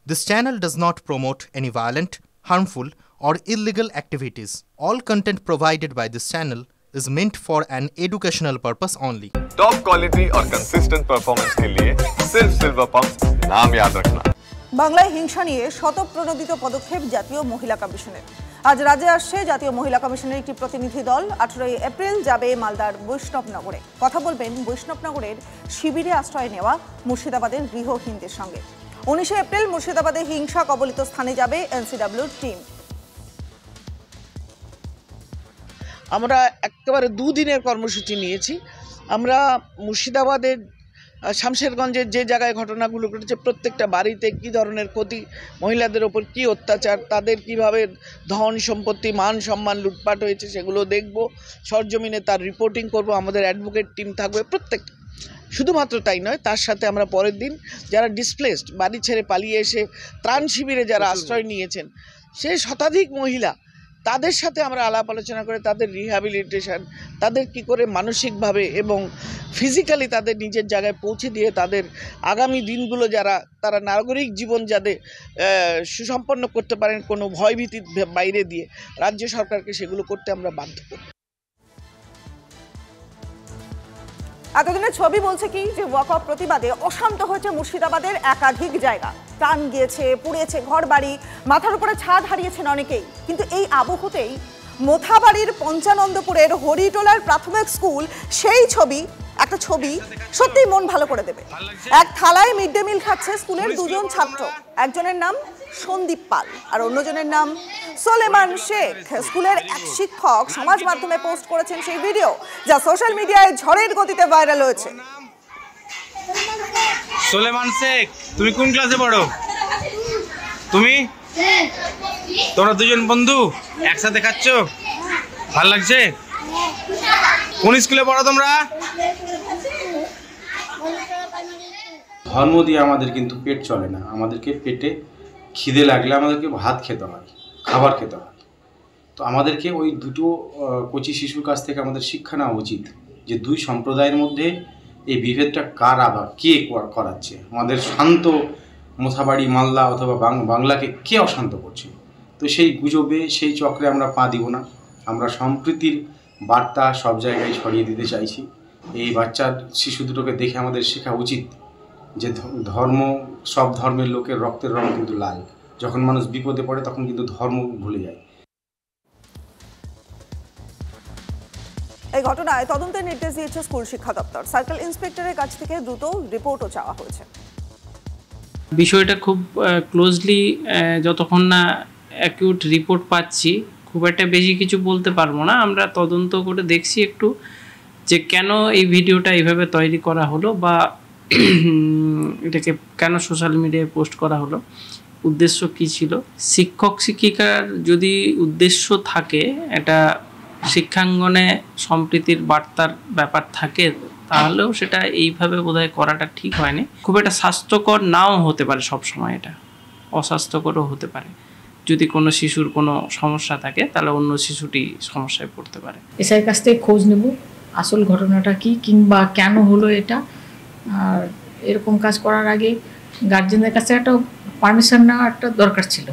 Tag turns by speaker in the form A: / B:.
A: This channel does not promote any violent, harmful, or illegal activities. All content provided by this channel is meant for an educational purpose only.
B: Top quality और consistent performance के लिए सिर्फ silver pump नाम याद रखना।
C: বাংলায় হিংসা নিয়ে শতপ্রণোদিত পদক্ষেপ জাতীয় মহিলা কমিশনের। আজ রাজ্যে আসছে জাতীয় মহিলা কমিশনের একটি প্রতিনিধি দল। 18 এপ্রিল যাবে মালদার বৈষ্ণবনগরে। কথা বলবেন বৈষ্ণবনগরের শিবিরে আশ্রয় নেওয়া মুর্শিদাবাদের গৃহহীনদের সঙ্গে। 19 এপ্রিল মুর্শিদাবাদে হিংসা কবলিত স্থানে যাবে এনসিডব্লিউর টিম।
D: আমরা একেবারে দুদিনের কর্মসূচি নিয়েছি। আমরা মুর্শিদাবাদের শামশেরগঞ্জের যে জায়গায় ঘটনাগুলো ঘটেছে প্রত্যেকটা বাড়িতে কী ধরনের ক্ষতি, মহিলাদের ওপর কী অত্যাচার, তাদের কিভাবে ধন সম্পত্তি মান সম্মান লুটপাট হয়েছে সেগুলো দেখব, সরজমিনে তার রিপোর্টিং করব। আমাদের অ্যাডভোকেট টিম থাকবে প্রত্যেকটা। শুধুমাত্র তাই নয়, তার সাথে আমরা পরের দিন যারা ডিসপ্লেসড, বাড়ি ছেড়ে পালিয়ে এসে ত্রাণ শিবিরে যারা আশ্রয় নিয়েছেন সে শতাধিক মহিলা, তাদের সাথে আমরা আলাপ আলোচনা করে তাদের রিহ্যাবিলিটেশন, তাদের কি করে মানসিকভাবে এবং ফিজিক্যালি তাদের নিজের জায়গায় পৌঁছে দিয়ে তাদের আগামী দিনগুলো তারা নাগরিক জীবন যাতে সুসম্পন্ন করতে পারেন কোনো ভয়ভীতির বাইরে দিয়ে, রাজ্য সরকারকে সেগুলো করতে আমরা বাধ্য করি।
C: এতদিনের ছবি বলছে কি যে ওয়াকআউট প্রতিবাদে অশান্ত হয়েছে মুর্শিদাবাদের একাধিক জায়গা। প্রাণ গিয়েছে, পুড়িয়েছে ঘর বাড়ি, মাথার উপরে ছাদ হারিয়েছেন অনেকেই। কিন্তু এই আবহতেই মোথাবাড়ির পঞ্চানন্দপুরের হরিটোলার প্রাথমিক স্কুল, সেই একটা ছবি সত্যিই মন ভালো করে দেবে। এক থালায় মিড ডে মিল খাচ্ছে স্কুলের দুজন ছাত্র। একজনের নাম সন্দীপ পাল আর অন্যজনের নাম সোলেমান শেখ। স্কুলের এক শিক্ষক সমাজ মাধ্যমে পোস্ট করেছেন সেই ভিডিও, যা সোশ্যাল মিডিয়ায় ঝড়ের গতিতে ভাইরাল হয়েছে।
E: সোলেমান শেখ, তুমি কোন ক্লাসে পড়ো? তুমি? তোমরা দুজন বন্ধু একসাথে খাচ্ছ, ভালো লাগছে? কোন স্কুলে পড়ো তোমরা?
F: ধর্ম দিয়ে আমাদের কিন্তু পেট চলে না। আমাদেরকে পেটে খিদে লাগলে আমাদেরকে ভাত খেতে হয়, খাবার খেতে হয়। তো আমাদেরকে ওই দুটো কচি শিশুর কাছ থেকে আমাদের শিক্ষা নেওয়া উচিত যে দুই সম্প্রদায়ের মধ্যে এই বিভেদটা কার আবার কে করাচ্ছে। আমাদের শান্ত মোথাবাড়ি মালদা অথবা বাংলাকে কে অশান্ত করছে। তো সেই গুজবে, সেই চক্রে আমরা পা দিব না। আমরা সম্প্রীতির বার্তা সব জায়গায় ছড়িয়ে দিতে চাইছি। এই শিশু দুটোকে দেখে আমাদের শেখা উচিত যে সব ধর্মের লোকের রক্তের রং কিন্তু লাল। যখন মানুষ বিপদে পড়ে তখন কিন্তু ধর্ম ভুলে যায়।
C: এই ঘটনায় তদন্তের নির্দেশ দিয়েছে স্কুল শিক্ষা দপ্তর। সার্কেল ইন্সপেক্টরের কাছ থেকে দ্রুত রিপোর্টও চাওয়া হয়েছে।
G: বিষয়টা খুব ক্লোজলি যতক্ষণ না অ্যাকিউট রিপোর্ট পাচ্ছি খুব একটা বেশি কিছু বলতে পারবো না। আমরা তদন্ত করে দেখছি একটু যে কেন এই ভিডিওটা এইভাবে তৈরি করা হলো বা এটাকে কেন সোশ্যাল মিডিয়ায় পোস্ট করা হলো, উদ্দেশ্য কী ছিল। শিক্ষক শিক্ষিকার যদি উদ্দেশ্য থাকে এটা শিক্ষাঙ্গনে সম্প্রীতির বার্তার ব্যাপার থাকে, তাহলেও সেটা এইভাবে বোধহয় করাটা ঠিক হয়নি। খুব একটা স্বাস্থ্যকর নাও হতে পারে, সবসময় এটা অস্বাস্থ্যকরও হতে পারে। যদি কোনো শিশুর কোনো সমস্যা থাকে তাহলে অন্য শিশুটি সমস্যায় পড়তে পারে।
H: এসআইয়ের কাছ থেকে খোঁজ নেব আসল ঘটনাটা কি, কিংবা কেন হলো এটা। আর এরকম কাজ করার আগে গার্জেনদের কাছে একটা পারমিশন নেওয়া একটা দরকার ছিল।